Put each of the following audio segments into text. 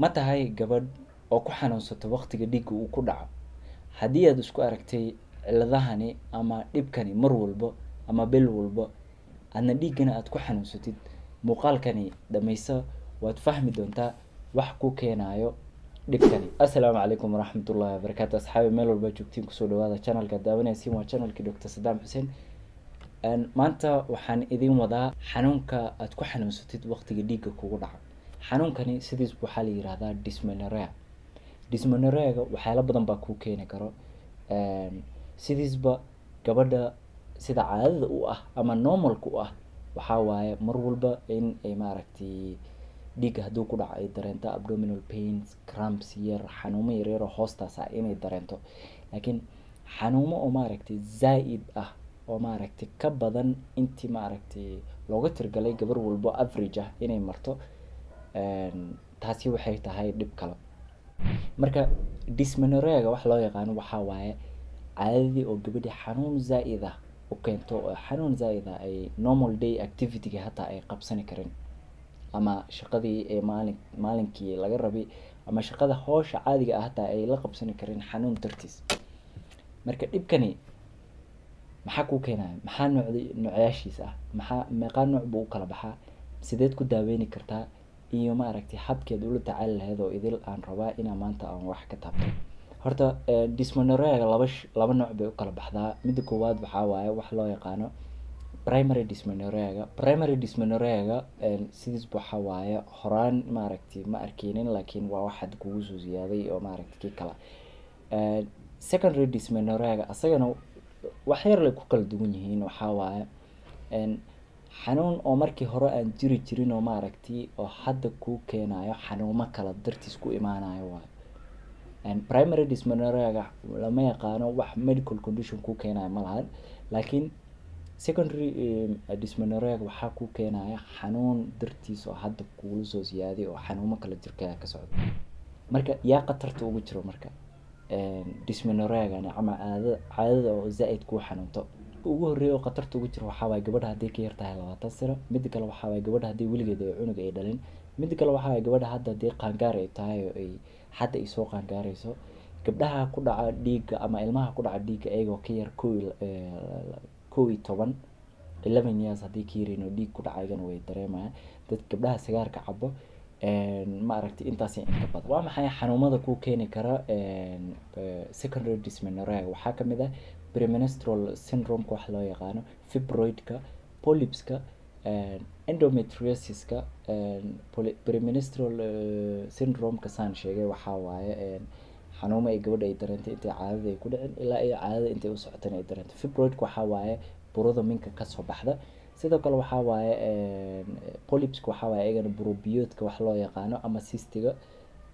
Ma tahay gabadh oo ku xanuunsato waqtiga dhiigga uu ku dhaco? Haddii aad isku aragtay ciladahani ama dhibkani mar walba ama bil walba, aadna dhiiggana aad ku xanuunsatid, muuqaalkani dhammayso waad fahmi doontaa wax ku keenayo dhibkani. Assalaamu calaykum waraxmatullaahi wabarakaatu. Asxaabi meel walba joogtiin kusoo dhawaada channelka daawanaysiin waa channelkii Dr. Saddam Xuseen. Maanta waxaan idin wadaa xanuunka aad ku xanuunsatid waqtiga dhiigga kugu dhaco. Xanuunkani sidiis waxaa la yiraahdaa dysmenorrhea. Dysmenorrhea waxyaalo badan baa ku keeni karo. Sidiisba gabadha sida caadada u ah ama normalka u ah waxaa waaye mar walba in ay maaragtay dhiigga hadduu ku dhaco ay dareento abdominal pains, cramps yar, xanuumo yaryar oo hoostaas ah inay dareento. Laakiin xanuumo oo maaragtay zaid ah oo maaragtay ka badan intii maaragtay looga tirgalay gabar walbo average ah inay marto, taasi waxay tahay dhib kale. Marka dysmenorrhea wax loo yaqaano waxaa waaye caadadii oo gabadhi xanuun zaid ah u keento oo xanuun zaid ah ay normal day activity hataa ay qabsan karin, ama shaqadii ee maalinkii laga rabay ama shaqada hawsha caadiga ah hataa ay la qabsan karin xanuun dartiis. Marka dhibkani maxaa ku keenaya? Maxaa noocyashiisa ah? Maxaa meeqa nooc buu u kala baxaa? Sideed ku daaweyn kartaa? Iyo maaragtay habkeed ula tacaali lahayd oo idil aan rabaa inaan maanta aan wax ka taabto. Horta dysmenorrhea laba nooc bay u kala baxdaa. Midda koowaad waxaa waaye wax loo yaqaano primary dysmenorrhea. Primary dysmenorrhea sidiis waxaa waaye horaan maaragtay ma arkeenin, laakiin waa wax had kugu soo ziyaaday oo maaragtay kii kala. Secondary dysmenorrhea asagana wax yar leh ku kala duwan yihiin. Waxaa waaye xanuun oo markii hore aan jiri jirin oo maaragtay oo hadda ku keenayo xanuumo kala dartiis ku imaanayo waaye. Primary dysmenorrhea lama yaqaano wax medical condition ku keenayo ma lahan, laakiin secondary dysmenorrhea waxaa ku keenaya xanuun dartiis oo hadda kugu soo ziyaaday oo xanuumo kala jirka ka socdo. Marka yaa qatarta ugu jiro marka dysmenorrhea ama caadada oo zaid ku xanuunto. Ugu horeeyo qatarta ugu jiro waxaa waaye gabadha haddii ka yartahay 20 sano. Mid kale waxaa waaye gabadha haddii weligeed ay cunug ay dhalin. Mid kale waxaa waaye gabadha hadda haddii qaangaar ay tahay oo ay hadda ay soo qaangaarayso. Gabdhaha ku dhaca dhiigga ama ilmaha ku dhaca dhiigga ayagoo ka yar 11 years haddii ka yarin oo dhiig ku dhacaygan way dareemayaan. Dad gabdhaha sigaarka cabo maaragtay intaas in ka badan. Waa maxay xanuumada ku keeni kara secondary dysmenorrhea? Waxaa ka mid ah premenstrual syndrome wax loo yaqaano, fibroidka, polypska, endometriosis-ka. Premenstrual syndrome ka saan sheegay waxaa waaye xanuumo ay gabadha ay dareentay intii caadada ay ku dhicin ilaa ay caadada intay u socotaan ay dareento. Fibroidka waxaa waaye burada minka ka soo baxda. Sidoo kale waxaa waaye polypska waxaa waaye ayagana burobiyoodka wax loo yaqaano ama cystiga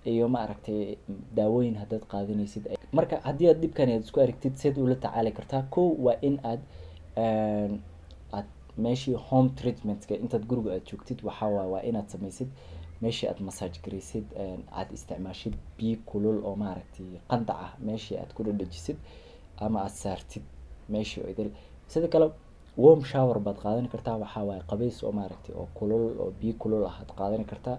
iyo maaragtay daawooyin haddaad qaadanaysid. Marka haddii aad dhibkan aad isku aragtid seed ula tacaali kartaa, kow waa in aad meeshii home treatment-ka intaad guriga aad joogtid waxaa waaye waa inaad samaysid meeshii aad massage garaysid, aad isticmaashid biyo kulul oo maaragtay qandac ah meeshii aad ku dhadhajisid ama aad saartid meeshii oo idil. Sidoo kale warm shower baad qaadan kartaa. Waxaa waaye qabays oo maaragtay oo kulul oo biyo kulul ah aad qaadan kartaa.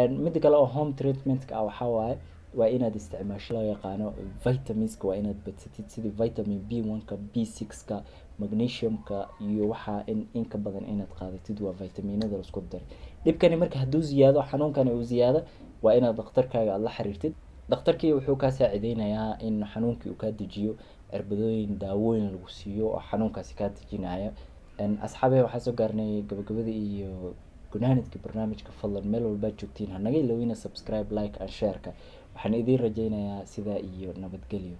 Mid kale oo home treatment-ka ah waxaa waaye waa inaad isticmaasho loo yaqaano vitamins-ka waa inaad badsatid sida vitamin B1-ka, B6-ka, magnesium-ka iyo waxaa in ka badan inaad qaadatid waa vitaminada la isku daray. Dhibkani marka hadduu ziyaado xanuunkani uu ziyaado waa inaad dhakhtarkaaga aad la xiriirtid. Dhakhtarkii wuxuu ka saacideynayaa in xanuunkii uu ka dejiyo, cirbadooyin daawooyin lagu siiyo oo xanuunkaasi ka dejinaya. Asxaabi waxaa soo gaarnay gabagabada iyo gunaanadka barnaamijka. Fadlan meel walba joogtiin ha naga ilowina subscribe, like and share-ka. Waxaan idin rajaynayaa sidaa iyo nabadgelyo.